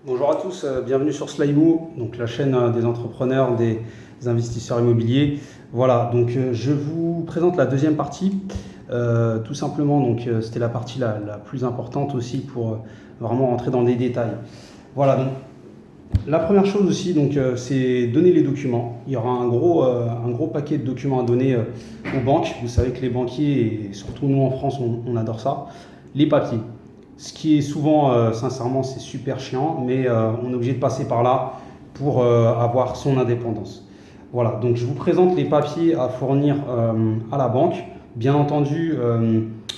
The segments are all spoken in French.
Bonjour à tous, bienvenue sur Slymo, donc la chaîne des entrepreneurs, des investisseurs immobiliers. Voilà, donc je vous présente la deuxième partie. Tout simplement, donc c'était la partie la plus importante aussi pour vraiment rentrer dans les détails. Voilà, donc la première chose aussi, donc c'est donner les documents. Il y aura un gros paquet de documents à donner aux banques. Vous savez que les banquiers, et surtout nous en France, on adore ça. Les papiers. Ce qui est souvent, sincèrement, c'est super chiant, mais on est obligé de passer par là pour avoir son indépendance. Voilà, donc je vous présente les papiers à fournir à la banque. Bien entendu,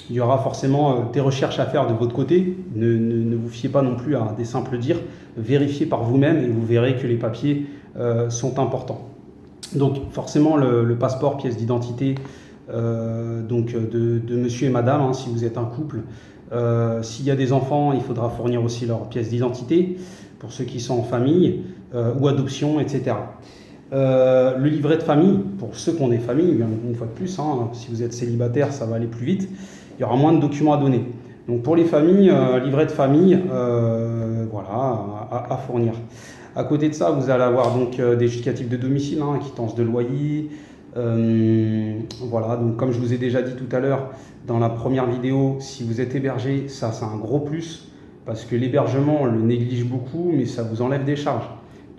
il y aura forcément des recherches à faire de votre côté. Ne vous fiez pas non plus à des simples dires. Vérifiez par vous-même et vous verrez que les papiers sont importants. Donc forcément, le passeport, pièce d'identité de monsieur et madame, hein, si vous êtes un couple. S'il y a des enfants, il faudra fournir aussi leur pièce d'identité pour ceux qui sont en famille ou adoption, etc. Le livret de famille, pour ceux qui ont des familles, une fois de plus, hein, si vous êtes célibataire, ça va aller plus vite. Il y aura moins de documents à donner. Donc pour les familles, livret de famille, voilà, à fournir. À côté de ça, vous allez avoir donc des justificatifs de domicile, hein, quittance de loyer. Voilà, donc comme je vous ai déjà dit tout à l'heure dans la première vidéo, si vous êtes hébergé, ça c'est un gros plus parce que l'hébergement on le néglige beaucoup, mais ça vous enlève des charges.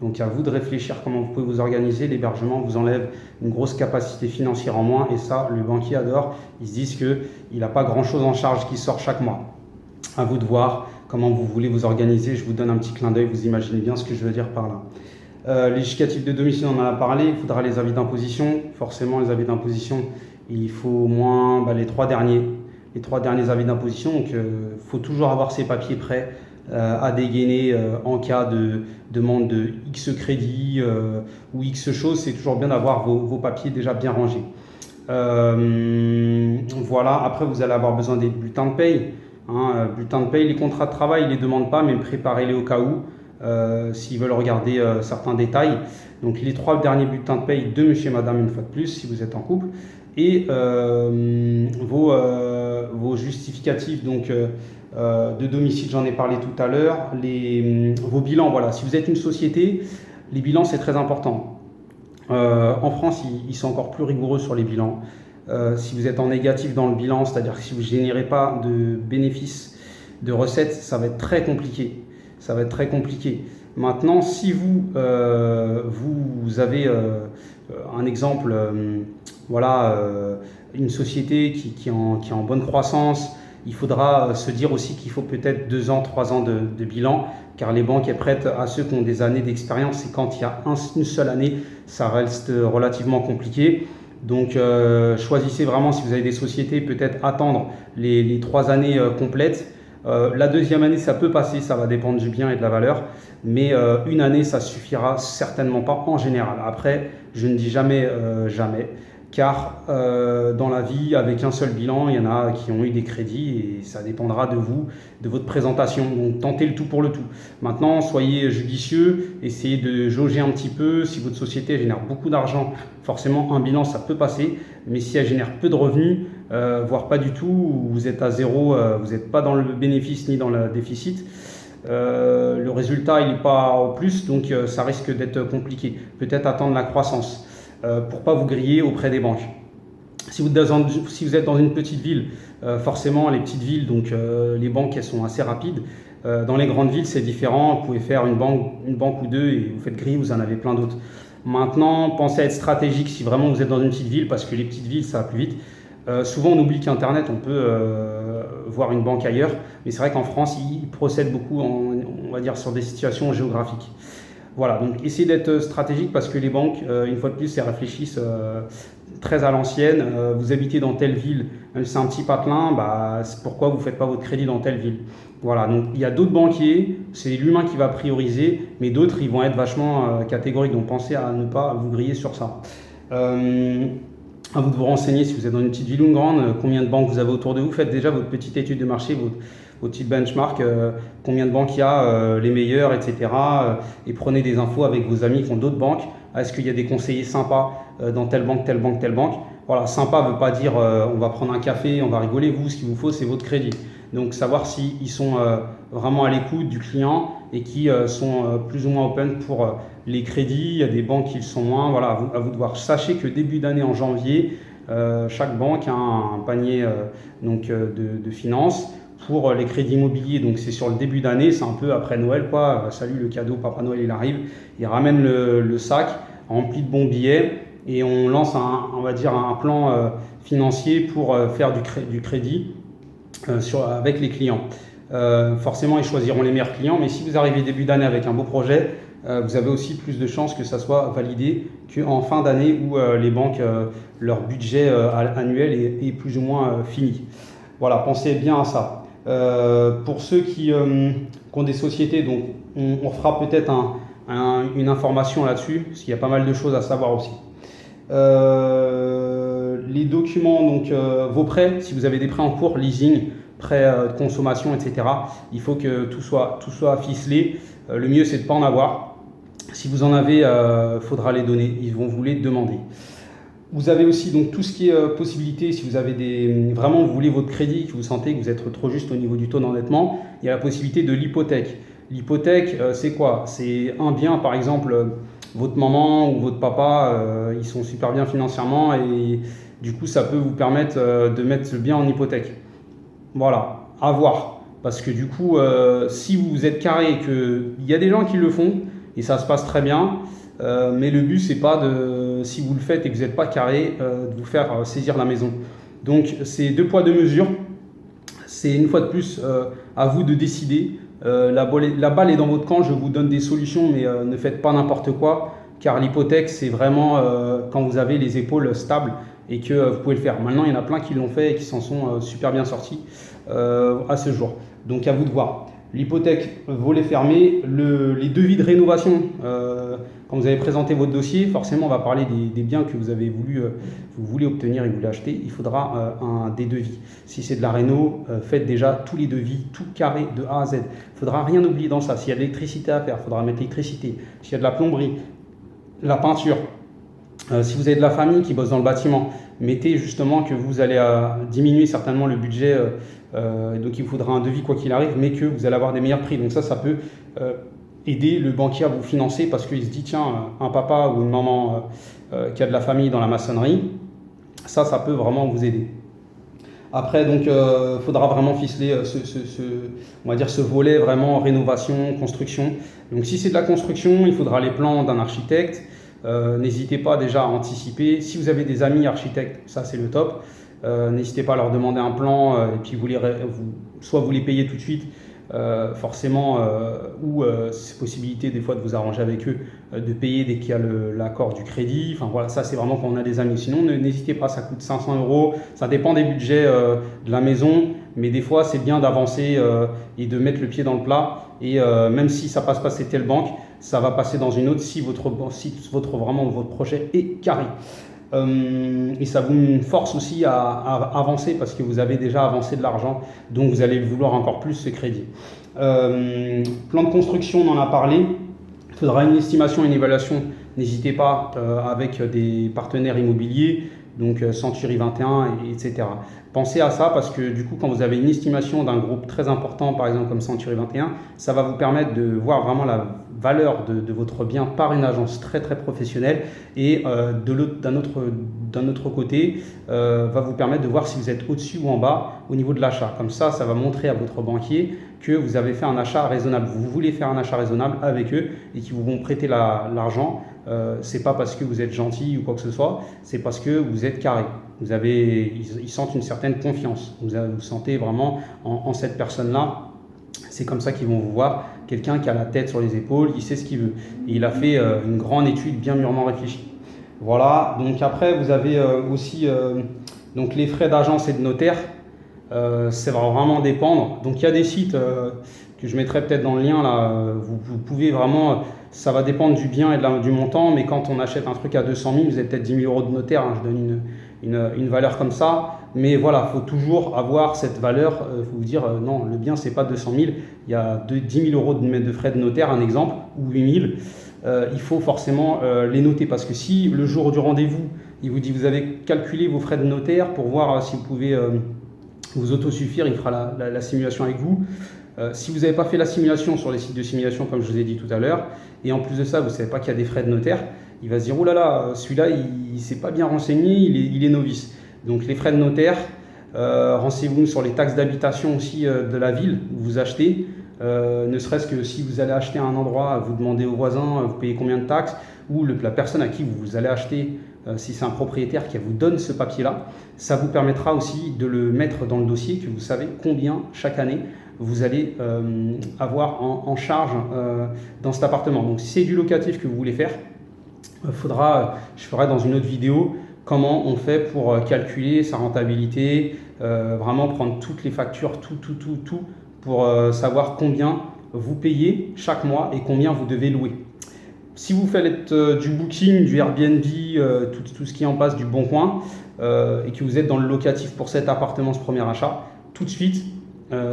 Donc à vous de réfléchir comment vous pouvez vous organiser. L'hébergement vous enlève une grosse capacité financière en moins et ça, le banquier adore. Ils se disent qu'il n'a pas grand-chose en charge qui sort chaque mois. À vous de voir comment vous voulez vous organiser. Je vous donne un petit clin d'œil, vous imaginez bien ce que je veux dire par là. Les justificatifs de domicile, on en a parlé. Il faudra les avis d'imposition. Forcément, les avis d'imposition, il faut au moins les trois derniers avis d'imposition. Donc, il faut toujours avoir ces papiers prêts à dégainer en cas de demande de X crédit ou X chose. C'est toujours bien d'avoir vos papiers déjà bien rangés. Voilà. Après, vous allez avoir besoin des bulletins de paye. Bulletins de paye, les contrats de travail, ils ne les demandent pas, mais préparez-les au cas où. S'ils veulent regarder certains détails. Donc les trois derniers bulletins de paye de monsieur et madame, une fois de plus, si vous êtes en couple. Et vos justificatifs donc, de domicile, j'en ai parlé tout à l'heure. Vos bilans, voilà. Si vous êtes une société, les bilans, c'est très important. En France, ils sont encore plus rigoureux sur les bilans. Si vous êtes en négatif dans le bilan, c'est-à-dire que si vous ne générez pas de bénéfices, de recettes, ça va être très compliqué. Ça va être très compliqué. Maintenant, si vous avez un exemple, voilà, une société qui est en bonne croissance, il faudra se dire aussi qu'il faut peut-être 2 ans, 3 ans de bilan, car les banques elles prêtent à ceux qui ont des années d'expérience et quand il y a une seule année, ça reste relativement compliqué. Donc choisissez vraiment, si vous avez des sociétés, peut-être attendre les 3 années complètes. La deuxième année, ça peut passer, ça va dépendre du bien et de la valeur, mais une année, ça suffira certainement pas en général. Après, je ne dis jamais jamais, car dans la vie, avec un seul bilan, il y en a qui ont eu des crédits et ça dépendra de vous, de votre présentation. Donc tentez le tout pour le tout. Maintenant, soyez judicieux, essayez de jauger un petit peu. Si votre société génère beaucoup d'argent, forcément un bilan, ça peut passer, mais si elle génère peu de revenus, voire pas du tout, vous êtes à zéro, vous n'êtes pas dans le bénéfice ni dans le déficit, le résultat il n'est pas au plus, donc ça risque d'être compliqué. Peut-être attendre la croissance pour pas vous griller auprès des banques. Si vous êtes dans une petite ville, forcément les petites villes, donc les banques elles sont assez rapides. Dans les grandes villes c'est différent, vous pouvez faire une banque ou deux et vous faites griller, vous en avez plein d'autres. Maintenant, pensez à être stratégique si vraiment vous êtes dans une petite ville, parce que les petites villes ça va plus vite. Souvent on oublie qu'Internet, on peut voir une banque ailleurs, mais c'est vrai qu'en France, ils procèdent beaucoup, on va dire, sur des situations géographiques. Voilà, donc essayez d'être stratégique parce que les banques, une fois de plus, elles réfléchissent très à l'ancienne. Vous habitez dans telle ville, même si c'est un petit patelin, c'est pourquoi vous ne faites pas votre crédit dans telle ville. Voilà, donc il y a d'autres banquiers, c'est l'humain qui va prioriser, mais d'autres, ils vont être vachement catégoriques, donc pensez à ne pas vous griller sur ça. À vous de vous renseigner si vous êtes dans une petite ville ou une grande, combien de banques vous avez autour de vous. Faites déjà votre petite étude de marché, votre petit benchmark, combien de banques il y a, les meilleures, etc. Et prenez des infos avec vos amis qui ont d'autres banques. Est-ce qu'il y a des conseillers sympas dans telle banque, telle banque, telle banque. Voilà, sympa ne veut pas dire on va prendre un café, on va rigoler. Vous, ce qu'il vous faut, c'est votre crédit. Donc savoir s'ils sont vraiment à l'écoute du client et qui sont plus ou moins open pour les crédits. Il y a des banques qui le sont moins. Voilà, à vous de voir. Sachez que début d'année en janvier, chaque banque a un panier de finances pour les crédits immobiliers. Donc c'est sur le début d'année, c'est un peu après Noël, quoi. Salut le cadeau, Papa Noël il arrive, il ramène le sac rempli de bons billets et on lance on va dire un plan financier pour faire du crédit avec les clients. Forcément ils choisiront les meilleurs clients, mais si vous arrivez début d'année avec un beau projet, vous avez aussi plus de chances que ça soit validé qu'en fin d'année où les banques, leur budget annuel est plus ou moins fini. Voilà, pensez bien à ça. Pour ceux qui ont des sociétés, donc on fera peut-être une information là-dessus, parce qu'il y a pas mal de choses à savoir aussi. Les documents, donc vos prêts, si vous avez des prêts en cours, leasing, prêts de consommation, etc., il faut que tout soit ficelé. Le mieux, c'est de ne pas en avoir. Si vous en avez, il faudra les donner, ils vont vous les demander. Vous avez aussi donc tout ce qui est possibilité, si vous avez vraiment vous voulez votre crédit, que vous sentez que vous êtes trop juste au niveau du taux d'endettement, il y a la possibilité de l'hypothèque. L'hypothèque, c'est quoi? C'est un bien, par exemple, votre maman ou votre papa, ils sont super bien financièrement et du coup, ça peut vous permettre de mettre ce bien en hypothèque. Voilà, à voir. Parce que du coup, si vous êtes carré et qu'il y a des gens qui le font et ça se passe très bien, mais le but, c'est pas si vous le faites et que vous n'êtes pas carré, de vous faire saisir la maison. Donc, c'est 2 poids 2 mesures. C'est une fois de plus à vous de décider. La balle est dans votre camp, je vous donne des solutions, mais ne faites pas n'importe quoi, car l'hypothèque, c'est vraiment quand vous avez les épaules stables et que vous pouvez le faire. Maintenant, il y en a plein qui l'ont fait et qui s'en sont super bien sortis à ce jour. Donc, à vous de voir. L'hypothèque, volet fermé, les devis de rénovation. Quand vous avez présenté votre dossier, forcément, on va parler des biens que vous voulez obtenir et que vous voulez acheter. Il faudra des devis. Si c'est de la réno, faites déjà tous les devis, tout carré de A à Z. Il ne faudra rien oublier dans ça. S'il y a de l'électricité à faire, il faudra mettre l'électricité. S'il y a de la plomberie, la peinture. Si vous avez de la famille qui bosse dans le bâtiment, mettez justement que vous allez diminuer certainement le budget, donc il faudra un devis quoi qu'il arrive, mais que vous allez avoir des meilleurs prix. Donc ça peut aider le banquier à vous financer parce qu'il se dit tiens, un papa ou une maman qui a de la famille dans la maçonnerie, ça peut vraiment vous aider. Après, donc, faudra vraiment ficeler on va dire ce volet vraiment rénovation, construction. Donc si c'est de la construction, il faudra les plans d'un architecte. N'hésitez pas déjà à anticiper. Si vous avez des amis architectes, ça c'est le top. N'hésitez pas à leur demander un plan et puis soit vous les payez tout de suite, forcément, ou c'est possibilité des fois de vous arranger avec eux, de payer dès qu'il y a l'accord du crédit. Enfin voilà, ça c'est vraiment quand on a des amis. Sinon, n'hésitez pas, ça coûte 500 €. Ça dépend des budgets de la maison, mais des fois c'est bien d'avancer et de mettre le pied dans le plat. Et même si ça passe pas cette telle banque, ça va passer dans une autre si votre projet est carré. Et ça vous force aussi à avancer parce que vous avez déjà avancé de l'argent, donc vous allez vouloir encore plus ce crédit. Plan de construction, on en a parlé. Il faudra une estimation, une évaluation. N'hésitez pas avec des partenaires immobiliers, donc Century 21, etc. Pensez à ça parce que du coup, quand vous avez une estimation d'un groupe très important, par exemple comme Century 21, ça va vous permettre de voir vraiment la valeur de votre bien par une agence très très professionnelle et d'un autre côté, va vous permettre de voir si vous êtes au-dessus ou en bas au niveau de l'achat. Comme ça va montrer à votre banquier que vous avez fait un achat raisonnable. Vous voulez faire un achat raisonnable avec eux et qu'ils vous vont prêter l'argent. C'est pas parce que vous êtes gentil ou quoi que ce soit, c'est parce que vous êtes carré. Ils sentent une certaine confiance. Vous sentez vraiment en cette personne-là. C'est comme ça qu'ils vont vous voir. Quelqu'un qui a la tête sur les épaules, il sait ce qu'il veut. Et il a fait une grande étude bien mûrement réfléchie. Voilà. Donc après, vous avez aussi donc les frais d'agence et de notaire. Ça va vraiment dépendre. Donc il y a des sites que je mettrai peut-être dans le lien là. Vous pouvez vraiment. Ça va dépendre du bien et du montant, mais quand on achète un truc à 200 000, vous avez peut-être 10 000 € de notaire. Hein, je donne une valeur comme ça. Mais voilà, il faut toujours avoir cette valeur. Il faut vous dire, non, le bien, c'est pas 200 000. Il y a 10 000 € de frais de notaire, un exemple, ou 8 000. Il faut forcément les noter parce que si le jour du rendez-vous, il vous dit, vous avez calculé vos frais de notaire pour voir si vous pouvez vous autosuffire, il fera la simulation avec vous. Si vous n'avez pas fait la simulation sur les sites de simulation, comme je vous ai dit tout à l'heure, et en plus de ça, vous ne savez pas qu'il y a des frais de notaire, il va se dire, oh là là, celui-là, il ne s'est pas bien renseigné, il est novice. Donc les frais de notaire, renseignez-vous sur les taxes d'habitation aussi de la ville où vous achetez. Ne serait-ce que si vous allez acheter un endroit, vous demandez aux voisins, vous payez combien de taxes, ou la personne à qui vous allez acheter, si c'est un propriétaire qui vous donne ce papier-là, ça vous permettra aussi de le mettre dans le dossier, que vous savez combien chaque année vous allez avoir en charge dans cet appartement. Donc si c'est du locatif que vous voulez faire, je ferai dans une autre vidéo comment on fait pour calculer sa rentabilité, vraiment prendre toutes les factures, tout, pour savoir combien vous payez chaque mois et combien vous devez louer. Si vous faites du booking, du Airbnb, tout ce qui en passe, du Bon Coin, et que vous êtes dans le locatif pour cet appartement, ce premier achat, tout de suite,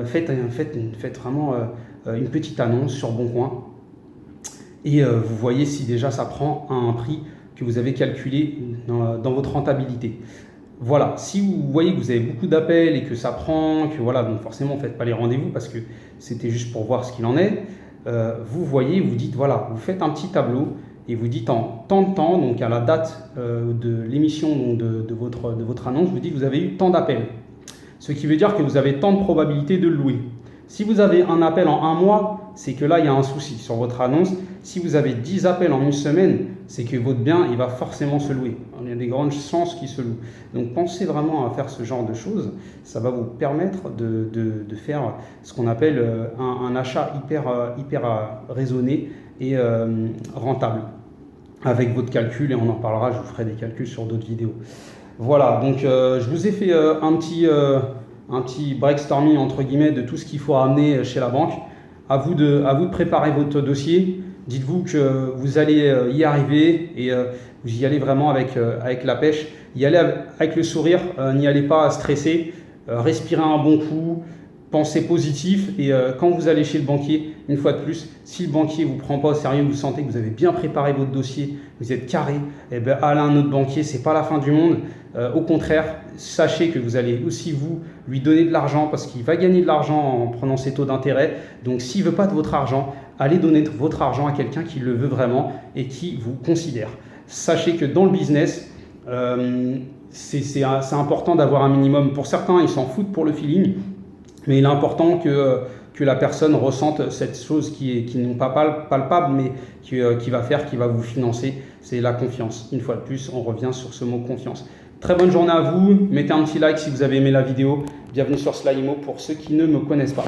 faites vraiment une petite annonce sur Bon Coin et vous voyez si déjà ça prend un prix que vous avez calculé dans votre rentabilité. Voilà, si vous voyez que vous avez beaucoup d'appels et que ça prend, que voilà, donc forcément, ne faites pas les rendez-vous parce que c'était juste pour voir ce qu'il en est. Vous voyez, vous dites, voilà, vous faites un petit tableau et vous dites en tant de temps, donc à la date de l'émission de votre annonce, vous dites que vous avez eu tant d'appels. Ce qui veut dire que vous avez tant de probabilité de le louer. Si vous avez un appel en un mois, c'est que là, il y a un souci sur votre annonce. Si vous avez 10 appels en une semaine, c'est que votre bien, il va forcément se louer. Il y a des grandes chances qu'il se loue. Donc, pensez vraiment à faire ce genre de choses. Ça va vous permettre de faire ce qu'on appelle un achat hyper raisonné et rentable. Avec votre calcul, et on en parlera, je vous ferai des calculs sur d'autres vidéos. Voilà, donc je vous ai fait un petit brainstorming entre guillemets de tout ce qu'il faut amener chez la banque. À vous de préparer votre dossier. Dites-vous que vous allez y arriver et vous y allez vraiment avec la pêche. Y allez avec le sourire, n'y allez pas stressé, respirez un bon coup, pensez positif et quand vous allez chez le banquier, une fois de plus, si le banquier ne vous prend pas au sérieux, vous sentez que vous avez bien préparé votre dossier, vous êtes carré, et bien allez à un autre banquier, ce n'est pas la fin du monde. Au contraire, sachez que vous allez aussi vous lui donner de l'argent parce qu'il va gagner de l'argent en prenant ses taux d'intérêt. Donc s'il ne veut pas de votre argent, allez donner votre argent à quelqu'un qui le veut vraiment et qui vous considère. Sachez que dans le business, c'est important d'avoir un minimum. Pour certains, ils s'en foutent pour le feeling, mais il est important que la personne ressente cette chose qui n'est pas palpable, mais qui va vous financer. C'est la confiance. Une fois de plus, on revient sur ce mot confiance. Très bonne journée à vous. Mettez un petit like si vous avez aimé la vidéo. Bienvenue sur Slymo pour ceux qui ne me connaissent pas.